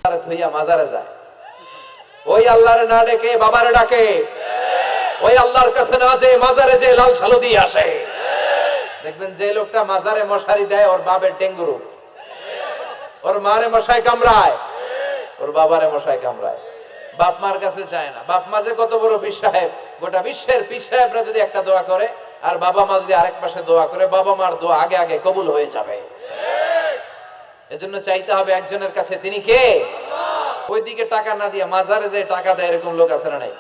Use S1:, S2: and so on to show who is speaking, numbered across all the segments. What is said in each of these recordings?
S1: থইয়া মাজারে যায়, ওই আল্লাহরে না ডেকে বাবারে ডাকে, ওই আল্লাহর কাছে না যে মাজারে যে লাল সালু দিয়ে আসে। দেখবেন যে লোকটা মাজারে মশারি দেয় ওর বাবার ডেঙ্গু রোগ, ওর মারে মশাই কামড়ায়, ওর বাবারে মশাই কামড়ায়। বাপ মার কাছে চায় না। বাপ মা যে কত বড় পীর সাহেব, গোটা বিশ্বের পীর সাহেবরা যদি একটা দোয়া করে আর বাবা মা যদি আরেক পাশে দোয়া করে, বাবা মার দোয়া আগে আগে কবুল হয়ে যাবে। এজন্য চাইতে হবে একজনের কাছে, তিনি কে? ওইদিকে টাকা না দিয়ে মাজারে যে টাকা দেয় এরকম লোক আছে না নাই?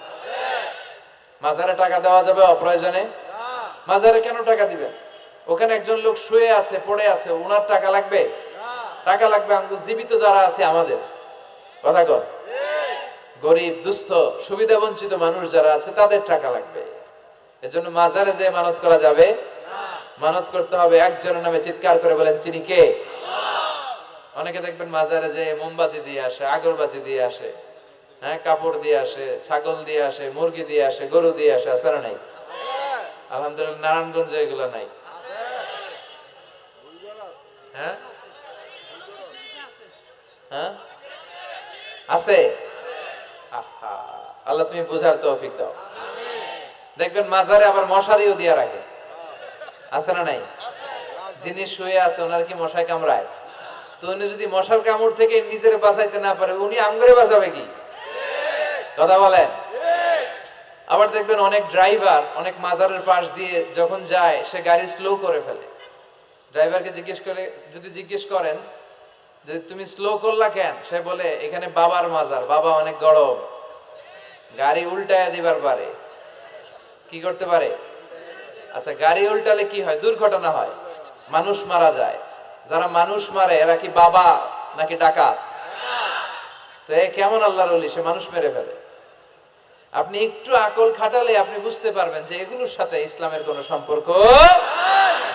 S1: মাজারে টাকা দেওয়া যাবে অপ্রয়োজনে? মাজারে কেন টাকা দিবেন? ওখানে একজন লোক শুয়ে আছে, পড়ে আছে, ওনার টাকা লাগবে? টাকা লাগবে আমাদের জীবিত যারা আছে, আমাদের কথা কর, গরিব দুস্থ সুবিধা বঞ্চিত মানুষ যারা আছে তাদের টাকা লাগবে। এজন্য মাজারে যে মানত করা যাবে? মানত করতে হবে একজনের নামে, চিৎকার করে বলেন তিনি কে? অনেকে দেখবেন মাজারে যে মোমবাতি দিয়ে আসে, আগরবাতি দিয়ে আসে, হ্যাঁ, কাপড় দিয়ে আসে, ছাগল দিয়ে আসে, মুরগি দিয়ে আসে, গরু দিয়ে আসে, আছে না নাই? আলহামদুলিল্লাহ নারায়ণগঞ্জে এগুলো নাই। হ্যাঁ হ্যাঁ আছে। আল্লাহ তুমি বুঝার তৌফিক দাও। দেখবেন মাজারে আবার মশারিও দিয়ে রাখে, আছে না নাই? যিনি শুয়ে আছে ওনার কি মশায় কামড়ায়? তো উনি যদি মশার কামড় থেকে নিজের বাঁচাইতে না পারে, উনি আমগরে বাঁচাবে কি? কথা বলেন। আবার দেখবেন অনেক ড্রাইভার অনেক মাজারের পাশ দিয়ে যখন যায় সে গাড়ি স্লো করে ফেলে। ড্রাইভারকে জিজ্ঞেস করেন যে তুমি স্লো করলা কেন, সে বলে এখানে বাবার মাজার, বাবা অনেক গরম, গাড়ি উল্টায় দিবার পারে। কি করতে পারে? আচ্ছা, গাড়ি উল্টালে কি হয়? দুর্ঘটনা হয়, মানুষ মারা যায়। যারা মানুষ মারে এরা কি বাবা নাকি ডাকাত? তো এ কেমন আল্লাহর ওলি, সে মানুষ মেরে ফেলে। আপনি একটু আকল খাটালে আপনি বুঝতে পারবেন যে এগুলোর সাথে ইসলামের কোনো সম্পর্ক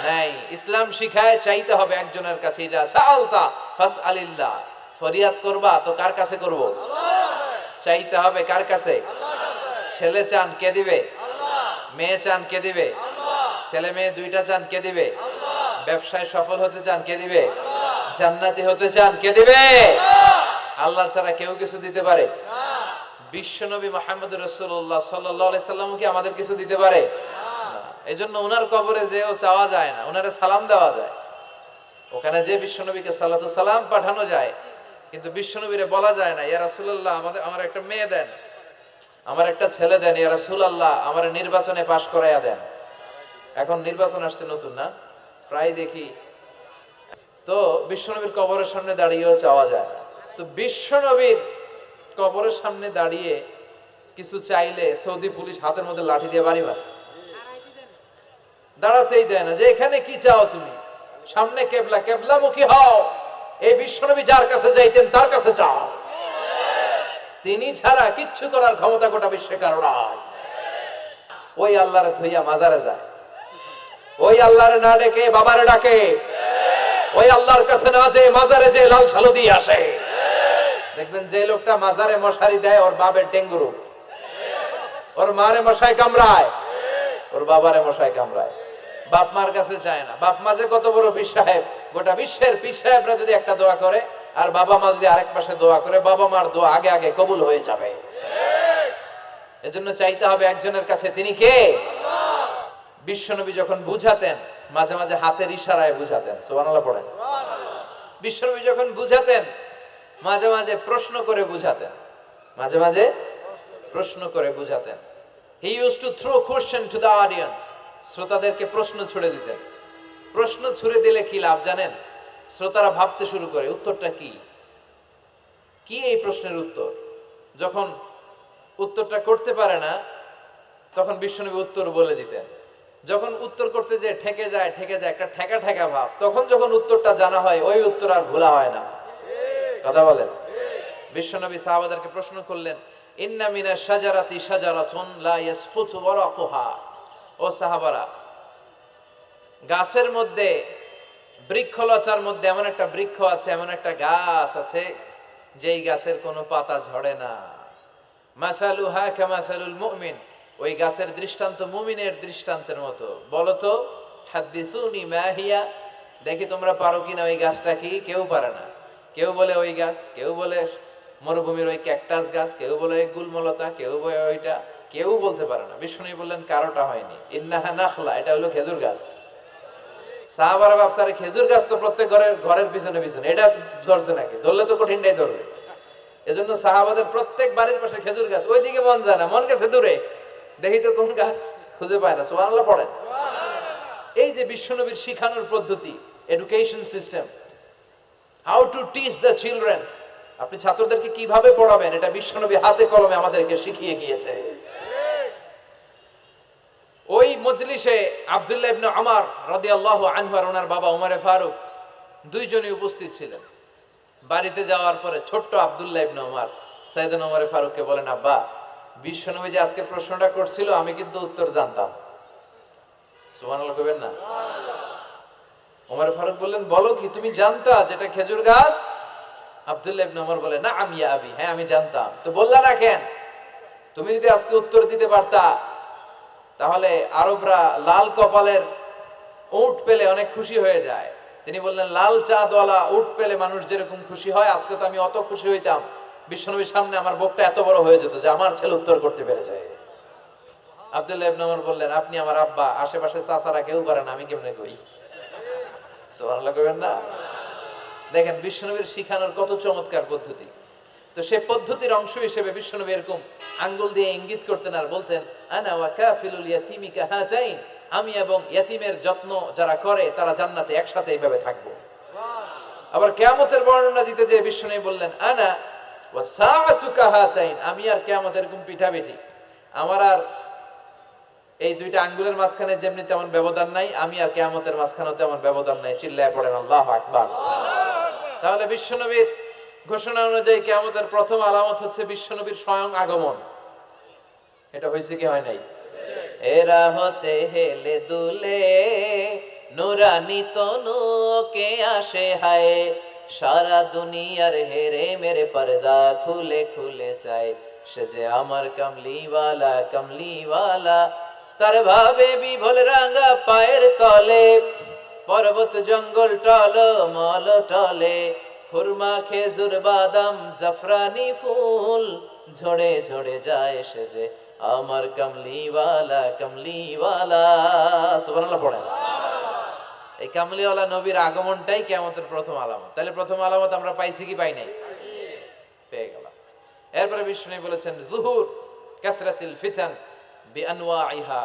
S1: নাই। ইসলাম শিখায় চাইতে হবে একজনের কাছে, যা সালতা ফাসআলিল্লাহ, ফরিয়াদ করবা তো কার কাছে করব? চাইতে হবে কার কাছে? ছেলে চান কে দিবে? মেয়ে চান কে দিবে? ছেলে মেয়ে দুইটা চান কে দিবে? ব্যবসায় সফল হতে চান কে দিবে? জান্নাতি হতে চান কে দিবে? আল্লাহ ছাড়া কেউ কিছু দিতে পারে? বিশ্বনবী মুহাম্মদ রাসূলুল্লাহ সাল্লাল্লাহু আলাইহি সাল্লাম কি আমাদের কিছু দিতে পারে? না। এজন্য ওনার কবরে যেও চাওয়া যায় না, ওনারে সালাম দেওয়া যায়। ওখানে যে বিশ্বনবীকে সালাতু সালাম পাঠানো যায়, কিন্তু বিশ্বনবীরে বলা যায় না ইয়া রাসূলুল্লাহ আমার একটা মেয়ে দেন, আমার একটা ছেলে দেন, ইয়া রাসূলুল্লাহ আমার নির্বাচনে পাশ করাইয়া দেন। এখন নির্বাচন আসছে নতুন না, প্রায় দেখি। তো বিশ্বনবীর কবরের সামনে দাঁড়িয়েও চাওয়া যায় না। তো বিশ্বনবীর কবরের সামনে দাঁড়িয়ে কিছু চাইলে সৌদি পুলিশ হাতের মধ্যে লাঠি দিয়ে বাড়ি মারে, দাঁড়াতেই দেয় না। যে এখানে কি চাও তুমি? সামনে কেবলা, কেবলামুখী হও। এই বিশ্বনবী যার কাছে যাইতেন তার কাছে চাও, তিনি ছাড়া কিচ্ছু করার ক্ষমতা গোটা বিশ্বে কারো নাই। ওই আল্লাহরে থইয়া মাজারে যায়, ওই আল্লাহরে না ডেকে বাবারে ডাকে, ওই আল্লাহর কাছে না যে মাজারে যে লাল সালু দিয়ে আসে। দেখবেন যে লোকটা মাজারে মশারি দেয় ওর বাবার ডেঙ্গু রোগ, ওর মারে মশাই কামড়ায়, ওর বাবারে মশাই কামড়ায়। বাপ মার কাছে চায় না। বাপ মা যে কত বড় পীর সাহেব, গোটা বিশ্বের পীর সাহেবরা যদি একটা দোয়া করে আর বাবা মা যদি আরেক পাশে দোয়া করে, বাবা মার দোয়া আগে আগে কবুল হয়ে যাবে। এজন্য চাইতে হবে একজনের কাছে, তিনি কে? বিশ্বনবী যখন বুঝাতেন মাঝে মাঝে হাতের ইশারায় বুঝাতেন, সুবহানাল্লাহ পড়েন। বিশ্বনবী যখন বুঝাতেন মাঝে মাঝে প্রশ্ন করে বুঝাতেন, মাঝে মাঝে প্রশ্ন করে বুঝাতেন। He used to throw question to the audience. শ্রোতাদেরকে প্রশ্ন ছুড়ে দিতেন। প্রশ্ন ছুড়ে দিলে কি লাভ জানেন? শ্রোতারা ভাবতে শুরু করে উত্তরটা কি, কি এই প্রশ্নের উত্তর। যখন উত্তরটা করতে পারে না তখন বিশ্বনবী উত্তর বলে দিতেন। যখন উত্তর করতে যে ঠেকে যায় একটা ঠেকা ঠেকা ভাব, তখন যখন উত্তরটা জানা হয় ওই উত্তর আর ভোলা হয় না। কথা বলেন। বিশ্বনবী সাহাবাদেরকে প্রশ্ন করলেন, ইন্না মিনাশ শাজারাতি শাজারাতুন লা ইয়াসফুতু ওয়ারাকুহা। ও সাহাবারা, গাছের মধ্যে, বৃক্ষলতার মধ্যে এমন একটা বৃক্ষ আছে, এমন একটা গাছ আছে যেই গাছের কোনো পাতা ঝরে না। মাসালুহা কামাসালুল মুমিন, ওই গাছের দৃষ্টান্ত মুমিনের দৃষ্টান্তের মতো। বলো তো, হাদিসুনি মা হিয়া, দেখি তোমরা পারো কিনা ওই গাছটা কি? কেউ পারে না। কেউ বলে ওই গাছ, কেউ বলে মরুভূমির ওই ক্যাকটাস গাছ, কেউ বলে ওই গুলমলতা, কেউ বলে ওইটা, কেউ বলতে পারে না। বিষ্ণু বললেন কারোটা হয়নি, ইন্নাহা নাখলা, এটা হলো খেজুর গাছ। সাহাবারা ভাবছে খেজুর গাছ তো প্রত্যেক ঘরের পিছনে পিছনে, এটা ধরছে নাকি? ধরলে তো কঠিনটাই ধরবে। এজন্য সাহাবাদের প্রত্যেক বাড়ির পাশে খেজুর গাছ। ওইদিকে মন যায় না, মন গেছে দূরে, দেখি তো কোন গাছ, খুঁজে পায় না। সুবহানাল্লাহ পড়েন। এই যে বিশ্বনবীর শিখানোর পদ্ধতি, education system, how to teach the children, আপনি ছাত্রদেরকে কিভাবে পড়াবেন, এটা বিশ্বনবী হাতে কলমে আমাদেরকে শিখিয়ে গিয়েছে। ওই মজলিসে আব্দুল্লাহ ইবনে উমর রাদিয়াল্লাহু আনহু আর ওনার বাবা উমরে ফারুক দুইজনই উপস্থিত ছিলেন। বাড়িতে যাওয়ার পরে ছোট্ট আব্দুল্লাহ ইবনে উমর সাইয়েদনা উমরে ফারুককে বলেন, আব্বা, বিশ্বনবী যে আজকে প্রশ্নটা করছিল আমি কিন্তু উত্তর জানতাম। সুবহানাল্লাহ কইবেন না? উমরে ফারুক বললেন, বলো কি, তুমি জানতা যেটা খেজুর গাছ? আব্দুল্লাহ ইবনে উমর বলে, না আমি আবি, হ্যাঁ আমি জানতাম। তো বললা না কেন? তুমি যদি আজকে উত্তর দিতে পারতা তাহলে আরবরা লাল কপালের উট পেলে অনেক খুশি হয়ে যায়। তিনি বললেন, লাল চাঁদওয়ালা উট পেলে মানুষ যেরকম খুশি হয়, আজকে তো আমি অত খুশি হইতাম, বিশ্বনবীর সামনে আমার বুকটা এত বড় হয়ে যেত যে আমার ছেলে উত্তর করতে পেরেছে। আব্দুল্লাহ ইবনে উমর বললেন, আপনি আমার আব্বা, আশেপাশে চাচারা কেউ পারে না, আমি কেমনে কই? সুবহানাল্লাহ কইবেন না? দেখেন বিশ্বনবীর শিখানোর কত চমৎকার পদ্ধতি। তো সে পদ্ধতির অংশ হিসেবে বিশ্বনবী এরকম আঙ্গুল দিয়ে ইঙ্গিত করতেন আর বলতেন, আনা ওয়া কাফিলুল ইয়াতীমি কাহাতাইন, আমি এবং ইয়াতীমের যত্ন যারা করে তারা জান্নাতে একসাথে এইভাবে থাকবো। আবার কিয়ামতের বর্ণনা দিতে যে বিশ্বনবী বললেন, আনা ওয়া সাআতু কাহাতাইন, আমি আর কিয়ামত এরকম পিঠাপিঠি, আমার আর এই দুইটা আঙ্গুলের মাঝখানে যেমনি তেমন ব্যবধান নাই, আমি আর কিয়ামতের মাঝখানেও তেমন ব্যবধান নাই। চিল্লায় পড়েন আল্লাহু আকবার। তাহলে বিশ্বনবীর ঘোষণা অনুযায়ী কিয়ামতের প্রথম আলামত হচ্ছে বিশ্বনবীর স্বয়ং আগমন। এটা হয়েছে কি হয় নাই? এরা হতে হেলে দুলে নুরানি তনুকে আসে হায়, সারা দুনিয়ার হেরে মেরে পর্দা খুলে খুলে চায়, সে যে আমার কামলিওয়ালা কামলিওয়ালা, তার ভাবে বিভোল রাঙা পায়ের তলে, পর্বত জঙ্গল টল মল টলে, খুরমা খেজুর বাদাম জাফরানি ফুল, ঝরে ঝরে যায় সে যে আমার কামলিওয়ালা কামলিওয়ালা। সুবহানাল্লাহ পড়েন। এই কামলিওয়ালা নবীর আগমনটাই কিয়ামতের প্রথম আলামত। তাহলে প্রথম আলামত আমরা পাইছি কি পাই নাই? পেয়ে গেলাম। এরপরে বিষ্ণু বলেছেন, যুহুর কাসরাতিল ফিতান বিআনওয়াইহা,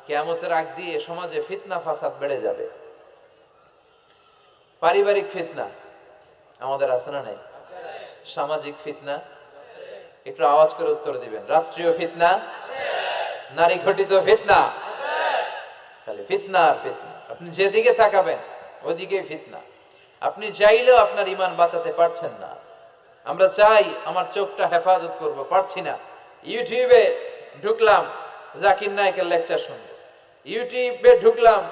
S1: কিয়ামতের আগ দিয়ে সমাজে ফিতনা ফাসাদ বেড়ে যাবে। পারিবারিক ফিতনা আমাদের আছে না নাই? সামাজিক ফিতনা, একটু আওয়াজ করে উত্তর দিবেন। রাষ্ট্রীয় ফিতনা, নারী ঘটিত ফিতনা, খালি ফিতনা আর ফিতনা। আপনি যেদিকে তাকাবেন ওইদিকেই ফিতনা। আপনি চাইলেও আপনার ঈমান বাঁচাতে পারছেন না। আমরা চাই আমার চোখটা হেফাজত করব, পারছি না। ইউটিউবে ঢুকলাম, জাকির নায়েকের লেকচার শুনবো, ইউটিউবে ঢুকলাম,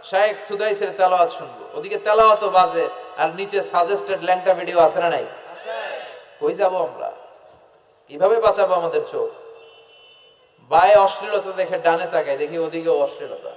S1: শায়েখ সুদাইসের তেলাওয়াত শুনবো, ওদিকে তেলাওয়াতও বাজে আর নিচে সাজেস্টেড ল্যাংটা ভিডিও আছে না নাই? কই যাব আমরা? কিভাবে বাঁচাবো আমাদের চোখ? বায়ে অশ্লীলতা দেখে ডানে তাকায়, দেখি ওদিকেও অশ্লীলতা।